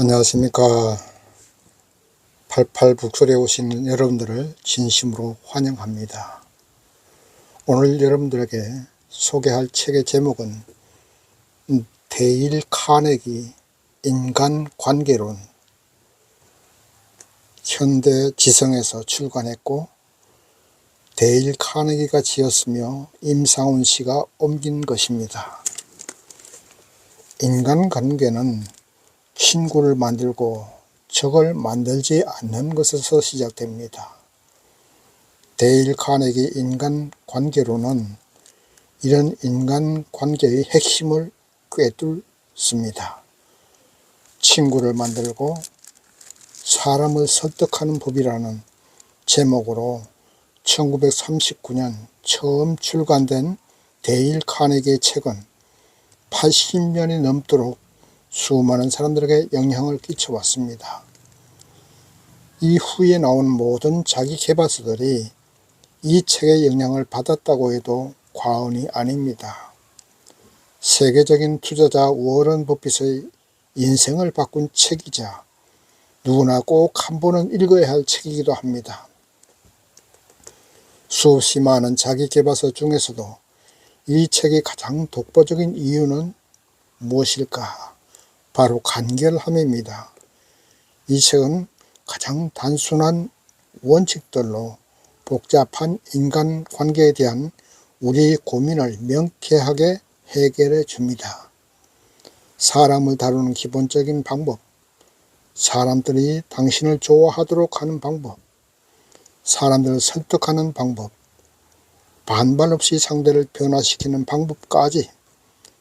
안녕하십니까. 88 북소리에 오신 여러분들을 진심으로 환영합니다. 오늘 여러분들에게 소개할 책의 제목은 데일 카네기 인간관계론, 현대지성에서 출간했고 데일 카네기가 지었으며 임상훈 씨가 옮긴 것입니다. 인간관계는 친구를 만들고 적을 만들지 않는 것에서 시작됩니다. 데일 카네기 인간관계론은 이런 인간관계의 핵심을 꿰뚫습니다. 친구를 만들고 사람을 설득하는 법이라는 제목으로 1939년 처음 출간된 데일 카네기의 책은 80년이 넘도록 수많은 사람들에게 영향을 끼쳐왔습니다. 이후에 나온 모든 자기계발서들이 이 책의 영향을 받았다고 해도 과언이 아닙니다. 세계적인 투자자 워런 버핏의 인생을 바꾼 책이자 누구나 꼭 한 번은 읽어야 할 책이기도 합니다. 수없이 많은 자기계발서 중에서도 이 책이 가장 독보적인 이유는 무엇일까? 바로 간결함입니다. 이 책은 가장 단순한 원칙들로 복잡한 인간관계에 대한 우리의 고민을 명쾌하게 해결해 줍니다. 사람을 다루는 기본적인 방법, 사람들이 당신을 좋아하도록 하는 방법, 사람들을 설득하는 방법, 반발 없이 상대를 변화시키는 방법까지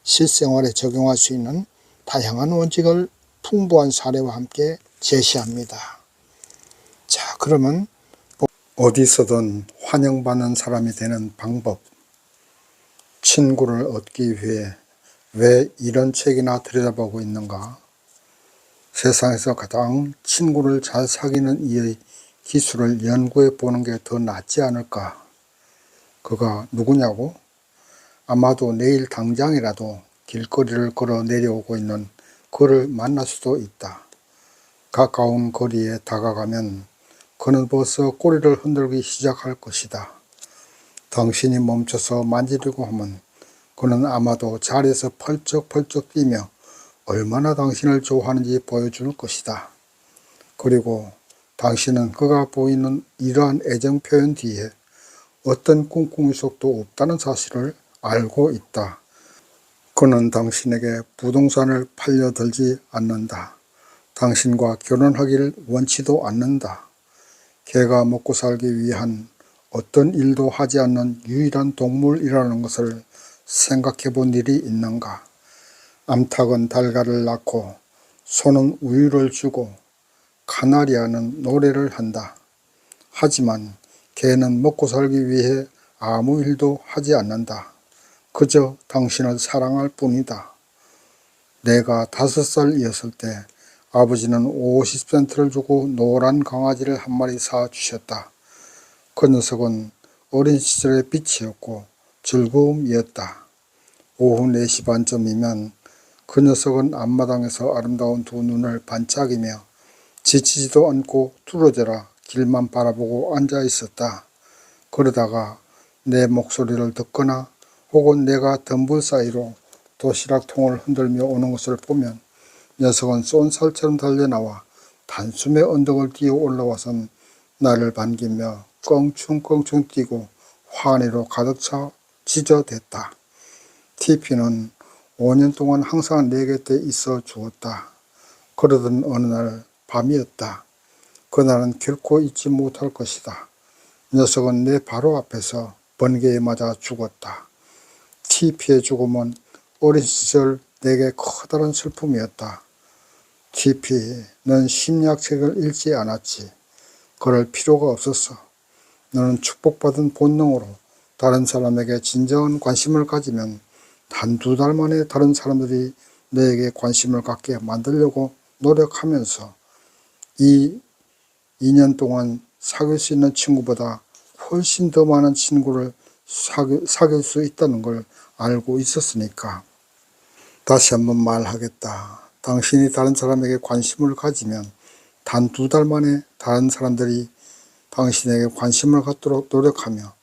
실생활에 적용할 수 있는 다양한 원칙을 풍부한 사례와 함께 제시합니다. 자, 그러면 어디서든 환영받는 사람이 되는 방법, 친구를 얻기 위해 왜 이런 책이나 들여다보고 있는가? 세상에서 가장 친구를 잘 사귀는 이의 기술을 연구해 보는 게 더 낫지 않을까? 그가 누구냐고? 아마도 내일 당장이라도 길거리를 걸어 내려오고 있는 그를 만날 수도 있다. 가까운 거리에 다가가면 그는 벌써 꼬리를 흔들기 시작할 것이다. 당신이 멈춰서 만지려고 하면 그는 아마도 자리에서 펄쩍펄쩍 뛰며 얼마나 당신을 좋아하는지 보여줄 것이다. 그리고 당신은 그가 보이는 이러한 애정 표현 뒤에 어떤 꿍꿍이 속도 없다는 사실을 알고 있다. 그는 당신에게 부동산을 팔려들지 않는다. 당신과 결혼하기를 원치도 않는다. 걔가 먹고 살기 위한 어떤 일도 하지 않는 유일한 동물이라는 것을 생각해 본 일이 있는가? 암탉은 달걀을 낳고 소는 우유를 주고 카나리아는 노래를 한다. 하지만 걔는 먹고 살기 위해 아무 일도 하지 않는다. 그저 당신을 사랑할 뿐이다. 내가 5살이었을 때 아버지는 50센트를 주고 노란 강아지를 한 마리 사주셨다. 그 녀석은 어린 시절의 빛이었고 즐거움이었다. 오후 4시 반쯤이면 그 녀석은 앞마당에서 아름다운 두 눈을 반짝이며 지치지도 않고 뚫어져라 길만 바라보고 앉아 있었다. 그러다가 내 목소리를 듣거나 혹은 내가 덤불 사이로 도시락통을 흔들며 오는 것을 보면 녀석은 쏜살처럼 달려나와 단숨에 언덕을 뛰어 올라와선 나를 반기며 껑충껑충 뛰고 환희로 가득 차 지저댔다. TP는 5년 동안 항상 내 곁에 있어 주었다. 그러던 어느 날 밤이었다. 그날은 결코 잊지 못할 것이다. 녀석은 내 바로 앞에서 번개에 맞아 죽었다. TP의 죽음은 어린 시절 내게 커다란 슬픔이었다. TP, 넌 심리학책을 읽지 않았지. 그럴 필요가 없었어. 너는 축복받은 본능으로 다른 사람에게 진정한 관심을 가지면 한두 달 만에 다른 사람들이 너에게 관심을 갖게 만들려고 노력하면서 이 2년 동안 사귈 수 있는 친구보다 훨씬 더 많은 친구를 사귈 수 있다는 걸 알고 있었으니까. 다시 한번 말하겠다. 당신이 다른 사람에게 관심을 가지면 단 2달 만에 다른 사람들이 당신에게 관심을 갖도록 노력하며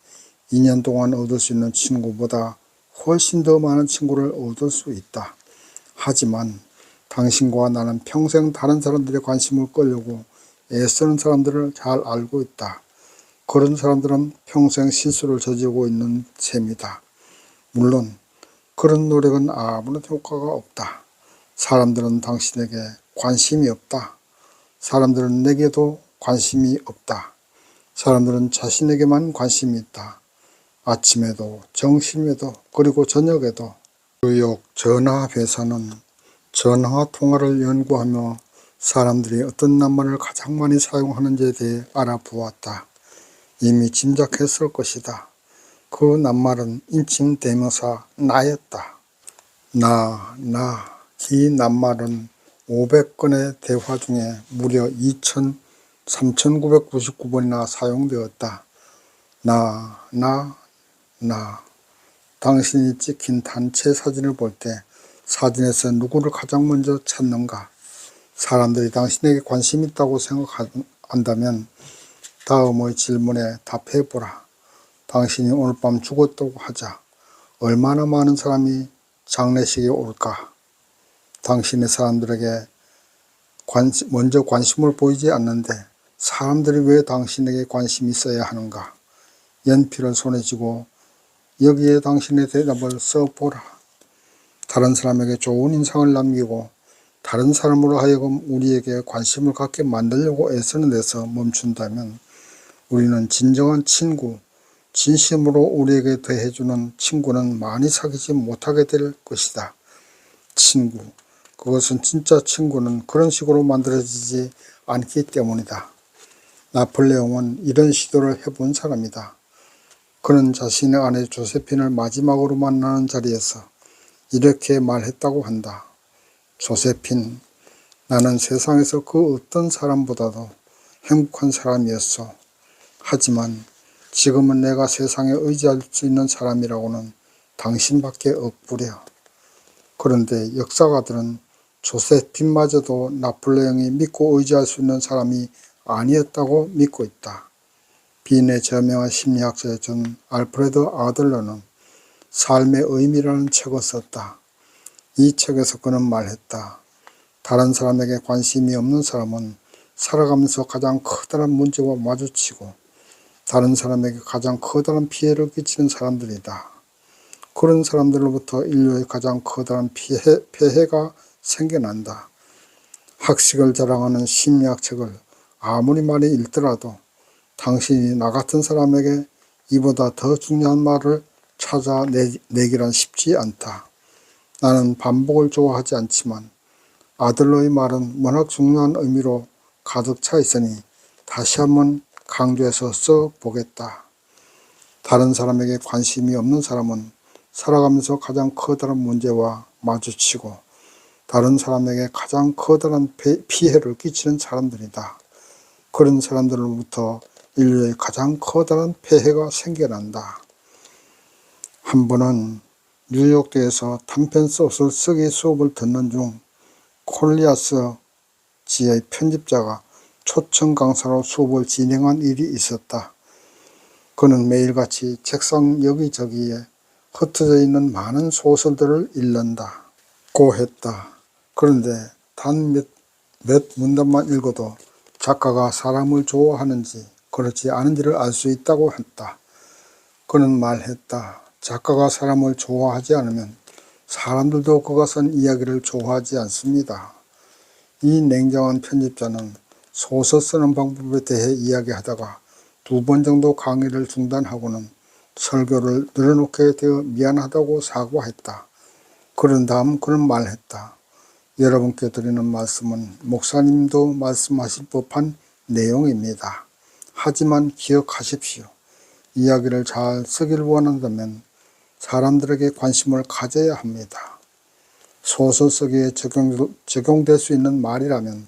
2년 동안 얻을 수 있는 친구보다 훨씬 더 많은 친구를 얻을 수 있다. 하지만 당신과 나는 평생 다른 사람들의 관심을 끌려고 애쓰는 사람들을 잘 알고 있다. 그런 사람들은 평생 실수를 저지르고 있는 셈이다. 물론 그런 노력은 아무런 효과가 없다. 사람들은 당신에게 관심이 없다. 사람들은 내게도 관심이 없다. 사람들은 자신에게만 관심이 있다. 아침에도 점심에도 그리고 저녁에도. 뉴욕 전화회사는 전화 통화를 연구하며 사람들이 어떤 낱말을 가장 많이 사용하는지에 대해 알아보았다. 이미 짐작했을 것이다. 그 낱말은 인칭 대명사 나였다. 이 낱말은 500건의 대화 중에 무려 3,999번이나 사용되었다. 나. 당신이 찍힌 단체 사진을 볼 때 사진에서 누구를 가장 먼저 찾는가? 사람들이 당신에게 관심 있다고 생각한다면 다음의 질문에 답해보라. 당신이 오늘 밤 죽었다고 하자. 얼마나 많은 사람이 장례식에 올까? 당신이 사람들에게 먼저 관심을 보이지 않는데 사람들이 왜 당신에게 관심이 있어야 하는가? 연필을 손에 쥐고 여기에 당신의 대답을 써보라. 다른 사람에게 좋은 인상을 남기고 다른 사람으로 하여금 우리에게 관심을 갖게 만들려고 애쓰는 데서 멈춘다면 우리는 진정한 친구, 진심으로 우리에게 대해주는 친구는 많이 사귀지 못하게 될 것이다. 친구, 그것은 진짜 친구는 그런 식으로 만들어지지 않기 때문이다. 나폴레옹은 이런 시도를 해본 사람이다. 그는 자신의 아내 조세핀을 마지막으로 만나는 자리에서 이렇게 말했다고 한다. 조세핀, 나는 세상에서 그 어떤 사람보다도 행복한 사람이었어. 하지만 지금은 내가 세상에 의지할 수 있는 사람이라고는 당신밖에 없구려. 그런데 역사가들은 조세핀마저도 나폴레옹이 믿고 의지할 수 있는 사람이 아니었다고 믿고 있다. 빈의 저명한 심리학자였던 알프레드 아들러는 삶의 의미라는 책을 썼다. 이 책에서 그는 말했다. 다른 사람에게 관심이 없는 사람은 살아가면서 가장 커다란 문제와 마주치고 다른 사람에게 가장 커다란 피해를 끼치는 사람들이다. 그런 사람들로부터 인류의 가장 커다란 폐해가 생겨난다. 학식을 자랑하는 심리학책을 아무리 많이 읽더라도 당신이 나 같은 사람에게 이보다 더 중요한 말을 찾아내기란 쉽지 않다. 나는 반복을 좋아하지 않지만 아들러의 말은 워낙 중요한 의미로 가득 차 있으니 다시 한번 강조해서 써보겠다. 다른 사람에게 관심이 없는 사람은 살아가면서 가장 커다란 문제와 마주치고 다른 사람에게 가장 커다란 피해를 끼치는 사람들이다. 그런 사람들로부터 인류의 가장 커다란 폐해가 생겨난다. 한 번은 뉴욕대에서 단편소설 쓰기 수업을 듣는 중 콜리아스 지의 편집자가 초청 강사로 수업을 진행한 일이 있었다. 그는 매일같이 책상 여기저기에 흩어져 있는 많은 소설들을 읽는다고 했다. 그런데 단 몇 문단만 읽어도 작가가 사람을 좋아하는지 그렇지 않은지를 알 수 있다고 했다. 그는 말했다. 작가가 사람을 좋아하지 않으면 사람들도 그가 쓴 이야기를 좋아하지 않습니다. 이 냉정한 편집자는 소설 쓰는 방법에 대해 이야기하다가 2번 정도 강의를 중단하고는 설교를 늘어놓게 되어 미안하다고 사과했다. 그런 다음 그는 말했다. 여러분께 드리는 말씀은 목사님도 말씀하실 법한 내용입니다. 하지만 기억하십시오. 이야기를 잘 쓰길 원한다면 사람들에게 관심을 가져야 합니다. 소설 쓰기에 적용될 수 있는 말이라면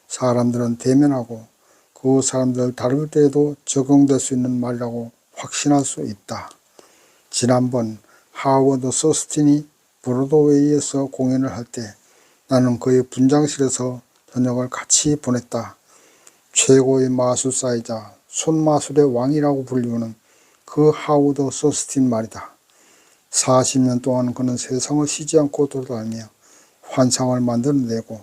사람들은 대면하고 그 사람들을 다룰 때에도 적용될 수 있는 말이라고 확신할 수 있다. 지난번 하워드 서스틴이 브로드웨이에서 공연을 할 때 나는 그의 분장실에서 저녁을 같이 보냈다. 최고의 마술사이자 손마술의 왕이라고 불리우는 그 하우드 서스틴 말이다. 40년 동안 그는 세상을 쉬지 않고 돌아다니며 환상을 만들어내고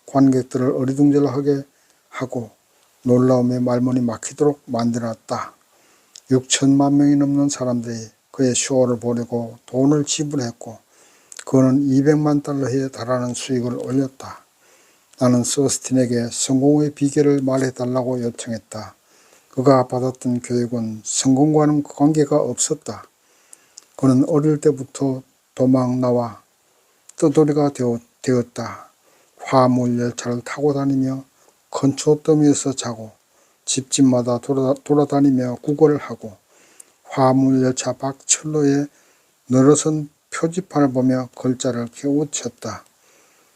관객들을 어리둥절하게 하고 놀라움에 말문이 막히도록 만들었다. 6천만 명이 넘는 사람들이 그의 쇼를 보려고 돈을 지불했고 그는 200만 달러에 달하는 수익을 올렸다. 나는 서스틴에게 성공의 비결을 말해달라고 요청했다. 그가 받았던 교육은 성공과는 관계가 없었다. 그는 어릴 때부터 도망 나와 떠돌이가 되었다. 화물열차를 타고 다니며 건초더미에서 자고 집집마다 돌아다니며 구걸을 하고 화물열차 밖 철로에 늘어선 표지판을 보며 글자를 깨우쳤다.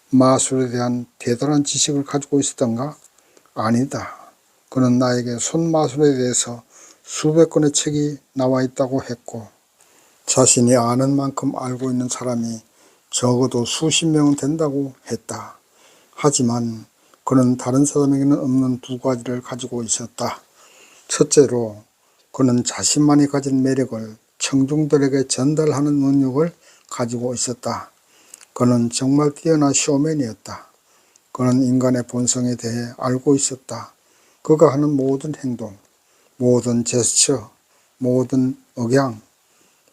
마술에 대한 대단한 지식을 가지고 있었던가? 아니다. 그는 나에게 손마술에 대해서 수백 권의 책이 나와 있다고 했고 자신이 아는 만큼 알고 있는 사람이 적어도 수십 명은 된다고 했다. 하지만 그는 다른 사람에게는 없는 두 가지를 가지고 있었다. 첫째로 그는 자신만이 가진 매력을 청중들에게 전달하는 능력을 가지고 있었다. 그는 정말 뛰어난 쇼맨이었다. 그는 인간의 본성에 대해 알고 있었다. 그가 하는 모든 행동, 모든 제스처, 모든 억양,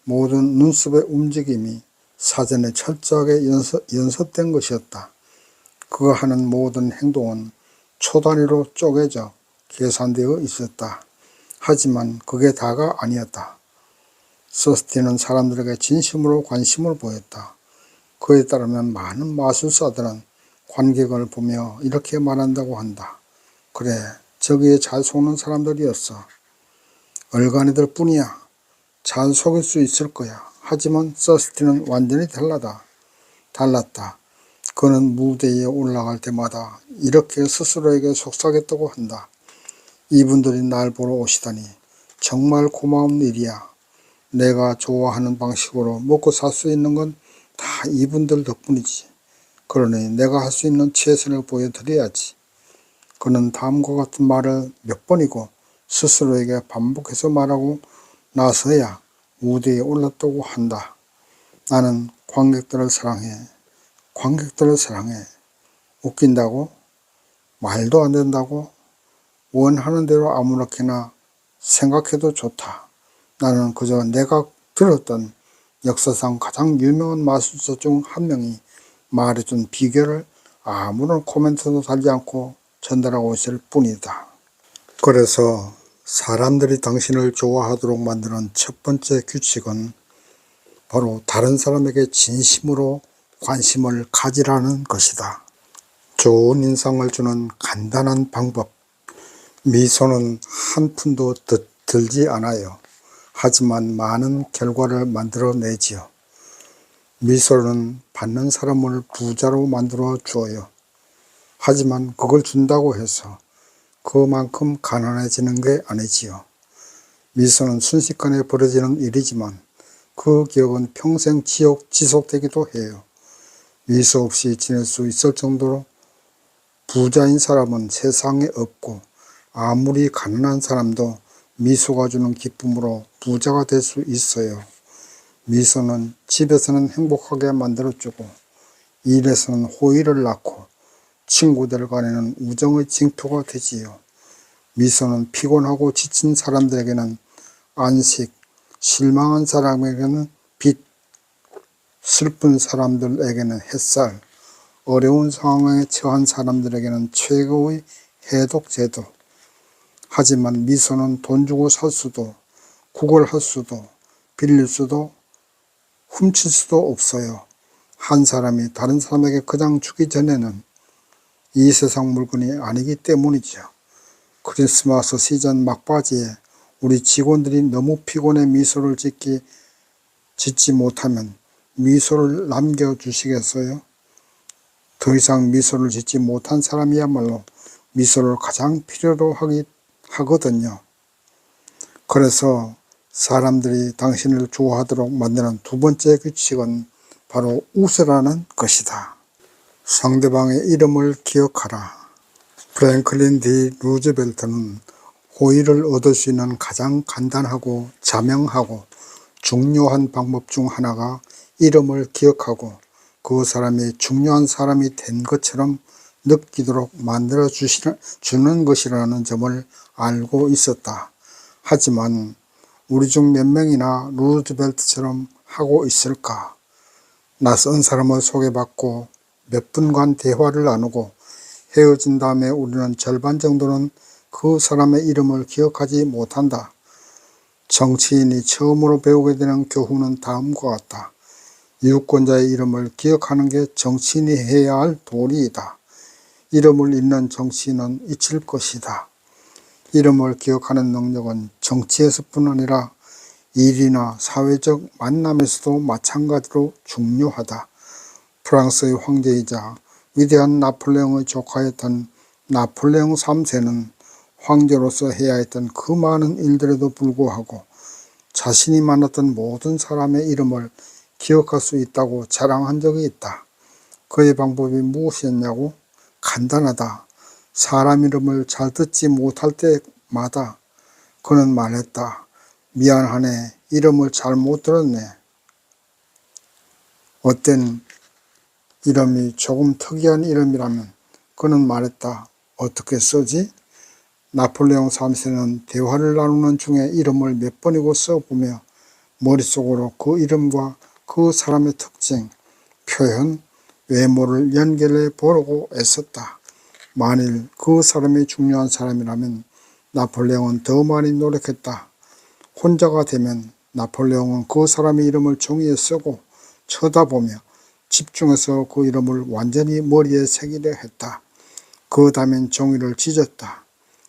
모든 눈썹의 움직임이 사전에 철저하게 연습된 것이었다. 그가 하는 모든 행동은 초 단위로 쪼개져 계산되어 있었다. 하지만 그게 다가 아니었다. 서스틴은 사람들에게 진심으로 관심을 보였다. 그에 따르면 많은 마술사들은 관객을 보며 이렇게 말한다고 한다. 그래, 저기에 잘 속는 사람들이었어. 얼간이들 뿐이야. 잘 속일 수 있을 거야. 하지만 서스틴은 완전히 달랐다. 그는 무대에 올라갈 때마다 이렇게 스스로에게 속삭였다고 한다. 이분들이 날 보러 오시다니 정말 고마운 일이야. 내가 좋아하는 방식으로 먹고 살 수 있는 건 다 이분들 덕분이지. 그러니 내가 할 수 있는 최선을 보여드려야지. 그는 다음과 같은 말을 몇 번이고 스스로에게 반복해서 말하고 나서야 무대에 올랐다고 한다. 나는 관객들을 사랑해. 관객들을 사랑해. 웃긴다고? 말도 안 된다고? 원하는 대로 아무렇게나 생각해도 좋다. 나는 그저 내가 들었던 역사상 가장 유명한 마술사 중 한 명이 말해준 비결을 아무런 코멘트도 달지 않고 전달하고 있을 뿐이다. 그래서 사람들이 당신을 좋아하도록 만드는 첫 번째 규칙은 바로 다른 사람에게 진심으로 관심을 가지라는 것이다. 좋은 인상을 주는 간단한 방법. 미소는 한 푼도 들지 않아요. 하지만 많은 결과를 만들어내지요. 미소는 받는 사람을 부자로 만들어 주어요. 하지만 그걸 준다고 해서 그만큼 가난해지는 게 아니지요. 미소는 순식간에 벌어지는 일이지만 그 기억은 평생 지속되기도 해요. 미소 없이 지낼 수 있을 정도로 부자인 사람은 세상에 없고 아무리 가난한 사람도 미소가 주는 기쁨으로 부자가 될 수 있어요. 미소는 집에서는 행복하게 만들어주고 일에서는 호의를 낳고 친구들 간에는 우정의 징표가 되지요. 미소는 피곤하고 지친 사람들에게는 안식, 실망한 사람에게는 빛, 슬픈 사람들에게는 햇살, 어려운 상황에 처한 사람들에게는 최고의 해독제도. 하지만 미소는 돈 주고 살 수도, 구걸할 수도, 빌릴 수도, 훔칠 수도 없어요. 한 사람이 다른 사람에게 그냥 주기 전에는 이 세상 물건이 아니기 때문이죠. 크리스마스 시즌 막바지에 우리 직원들이 너무 피곤해 미소를 짓지 못하면 미소를 남겨주시겠어요? 더 이상 미소를 짓지 못한 사람이야말로 미소를 가장 필요로 하거든요. 그래서 사람들이 당신을 좋아하도록 만드는 두 번째 규칙은 바로 웃으라는 것이다. 상대방의 이름을 기억하라. 프랭클린 D. 루즈벨트는 호의를 얻을 수 있는 가장 간단하고 자명하고 중요한 방법 중 하나가 이름을 기억하고 그 사람이 중요한 사람이 된 것처럼 느끼도록 만들어 주는 것이라는 점을 알고 있었다. 하지만 우리 중 몇 명이나 루즈벨트처럼 하고 있을까? 낯선 사람을 소개받고 몇 분간 대화를 나누고 헤어진 다음에 우리는 절반 정도는 그 사람의 이름을 기억하지 못한다. 정치인이 처음으로 배우게 되는 교훈은 다음과 같다. 유권자의 이름을 기억하는 게 정치인이 해야 할 도리이다. 이름을 잊는 정치인은 잊힐 것이다. 이름을 기억하는 능력은 정치에서뿐 아니라 일이나 사회적 만남에서도 마찬가지로 중요하다. 프랑스의 황제이자 위대한 나폴레옹의 조카였던 나폴레옹 3세는 황제로서 해야 했던 그 많은 일들에도 불구하고 자신이 만났던 모든 사람의 이름을 기억할 수 있다고 자랑한 적이 있다. 그의 방법이 무엇이었냐고? 간단하다. 사람 이름을 잘 듣지 못할 때마다 그는 말했다. 미안하네. 이름을 잘못 들었네. 어떤 이름이 조금 특이한 이름이라면 그는 말했다. 어떻게 쓰지? 나폴레옹 3세는 대화를 나누는 중에 이름을 몇 번이고 써보며 머릿속으로 그 이름과 그 사람의 특징, 표현, 외모를 연결해 보려고 애썼다. 만일 그 사람이 중요한 사람이라면 나폴레옹은 더 많이 노력했다. 혼자가 되면 나폴레옹은 그 사람의 이름을 종이에 쓰고 쳐다보며 집중해서 그 이름을 완전히 머리에 새기려 했다. 그 다음엔 종이를 찢었다.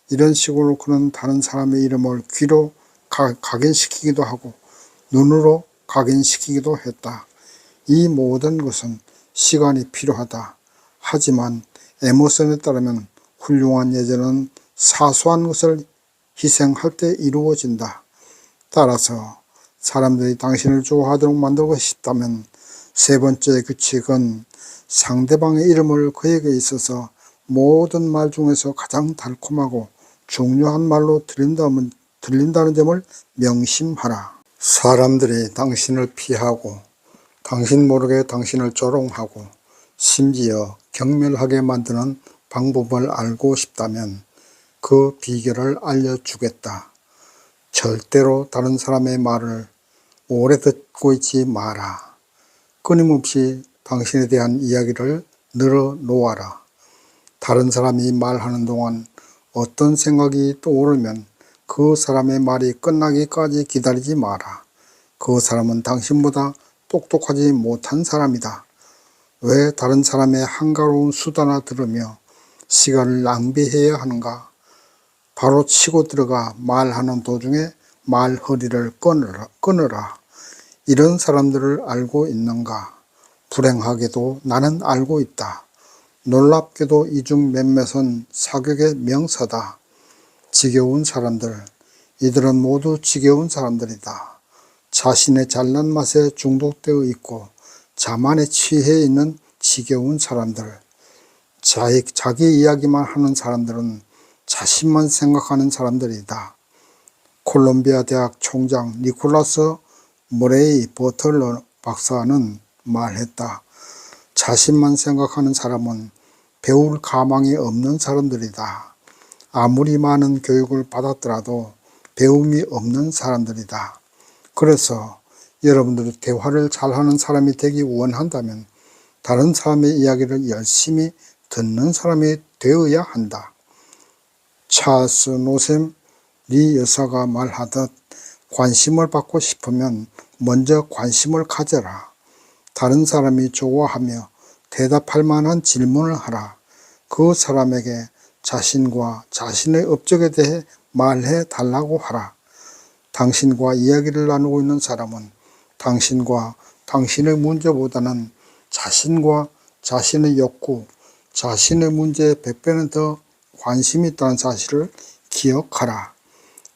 이런 식으로 그는 다른 사람의 이름을 귀로 각인시키기도 하고 눈으로 각인시키기도 했다. 이 모든 것은 시간이 필요하다. 하지만 에머슨에 따르면 훌륭한 예절은 사소한 것을 희생할 때 이루어진다. 따라서 사람들이 당신을 좋아하도록 만들고 싶다면 세 번째 규칙은 상대방의 이름을 그에게 있어서 모든 말 중에서 가장 달콤하고 중요한 말로 들린다는 점을 명심하라. 사람들이 당신을 피하고 당신 모르게 당신을 조롱하고 심지어 경멸하게 만드는 방법을 알고 싶다면 그 비결을 알려주겠다. 절대로 다른 사람의 말을 오래 듣고 있지 마라. 끊임없이 당신에 대한 이야기를 늘어놓아라. 다른 사람이 말하는 동안 어떤 생각이 떠오르면 그 사람의 말이 끝나기까지 기다리지 마라. 그 사람은 당신보다 똑똑하지 못한 사람이다. 왜 다른 사람의 한가로운 수다나 들으며 시간을 낭비해야 하는가? 바로 치고 들어가 말하는 도중에 말허리를 끊어라. 이런 사람들을 알고 있는가? 불행하게도 나는 알고 있다. 놀랍게도 이 중 몇몇은 사격의 명사다. 지겨운 사람들, 이들은 모두 지겨운 사람들이다. 자신의 잘난 맛에 중독되어 있고 자만에 취해 있는 지겨운 사람들. 자기 이야기만 하는 사람들은 자신만 생각하는 사람들이다. 콜롬비아 대학 총장 니콜라스 머레이 버틀러 박사는 말했다. 자신만 생각하는 사람은 배울 가망이 없는 사람들이다. 아무리 많은 교육을 받았더라도 배움이 없는 사람들이다. 그래서 여러분들이 대화를 잘하는 사람이 되기 원한다면 다른 사람의 이야기를 열심히 듣는 사람이 되어야 한다. 찰스 노셈 리 여사가 말하듯 관심을 받고 싶으면 먼저 관심을 가져라. 다른 사람이 좋아하며 대답할 만한 질문을 하라. 그 사람에게 자신과 자신의 업적에 대해 말해 달라고 하라. 당신과 이야기를 나누고 있는 사람은 당신과 당신의 문제보다는 자신과 자신의 욕구, 자신의 문제에 100배는 더 관심이 있다는 사실을 기억하라.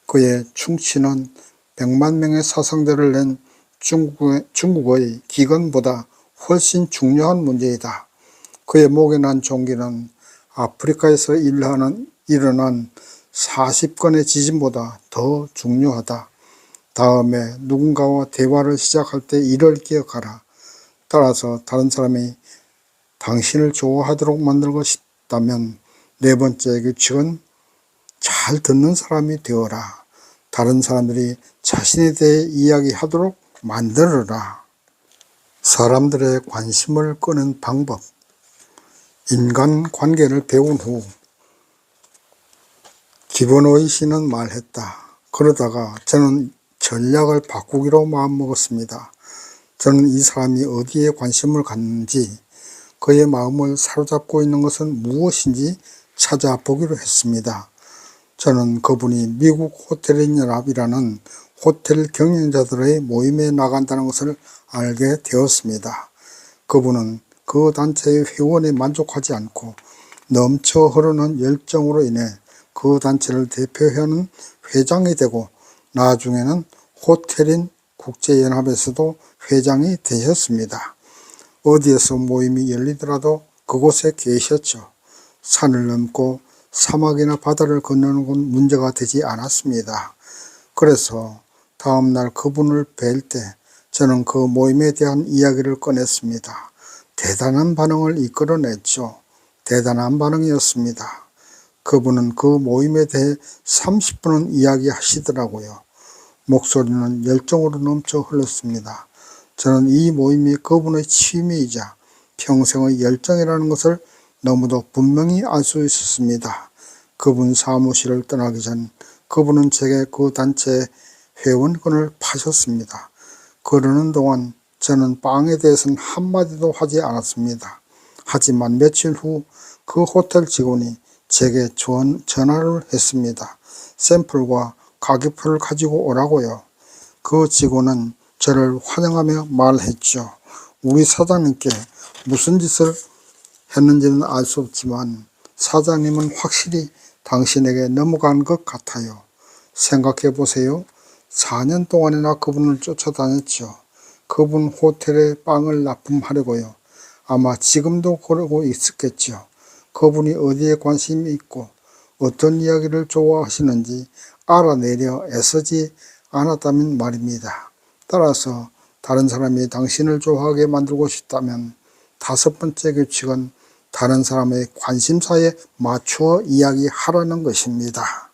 그의 충치는 100만 명의 사상자를 낸 중국의 기근보다 훨씬 중요한 문제이다. 그의 목에 난 종기는 아프리카에서 일어난 40건의 지진보다 더 중요하다. 다음에 누군가와 대화를 시작할 때 이를 기억하라. 따라서 다른 사람이 당신을 좋아하도록 만들고 싶다면 네 번째 규칙은 잘 듣는 사람이 되어라. 다른 사람들이 자신에 대해 이야기하도록 만들어라. 사람들의 관심을 끄는 방법. 인간관계를 배운 후 기본의 씨는 말했다. 그러다가 저는 전략을 바꾸기로 마음먹었습니다. 저는 이 사람이 어디에 관심을 갖는지, 그의 마음을 사로잡고 있는 것은 무엇인지 찾아보기로 했습니다. 저는 그분이 미국 호텔인연합이라는 호텔 경영자들의 모임에 나간다는 것을 알게 되었습니다. 그분은 그 단체의 회원에 만족하지 않고 넘쳐 흐르는 열정으로 인해 그 단체를 대표하는 회장이 되고 나중에는 호텔인 국제연합에서도 회장이 되셨습니다. 어디에서 모임이 열리더라도 그곳에 계셨죠. 산을 넘고 사막이나 바다를 건너는 건 문제가 되지 않았습니다. 그래서 다음날 그분을 뵐 때 저는 그 모임에 대한 이야기를 꺼냈습니다. 대단한 반응을 이끌어냈죠. 대단한 반응이었습니다. 그분은 그 모임에 대해 30분은 이야기하시더라고요. 목소리는 열정으로 넘쳐 흘렀습니다. 저는 이 모임이 그분의 취미이자 평생의 열정이라는 것을 너무도 분명히 알 수 있었습니다. 그분 사무실을 떠나기 전 그분은 제게 그 단체의 회원권을 파셨습니다. 그러는 동안 저는 빵에 대해서는 한마디도 하지 않았습니다. 하지만 며칠 후 그 호텔 직원이 제게 전화를 했습니다. 샘플과 가격표를 가지고 오라고요. 그 직원은 저를 환영하며 말했죠. 우리 사장님께 무슨 짓을 했는지는 알 수 없지만 사장님은 확실히 당신에게 넘어간 것 같아요. 생각해 보세요. 4년 동안이나 그분을 쫓아다녔죠. 그분 호텔에 빵을 납품하려고요. 아마 지금도 그러고 있었겠죠. 그분이 어디에 관심이 있고 어떤 이야기를 좋아하시는지 알아내려 애쓰지 않았다면 말입니다. 따라서 다른 사람이 당신을 좋아하게 만들고 싶다면 5번째 규칙은 다른 사람의 관심사에 맞추어 이야기하라는 것입니다.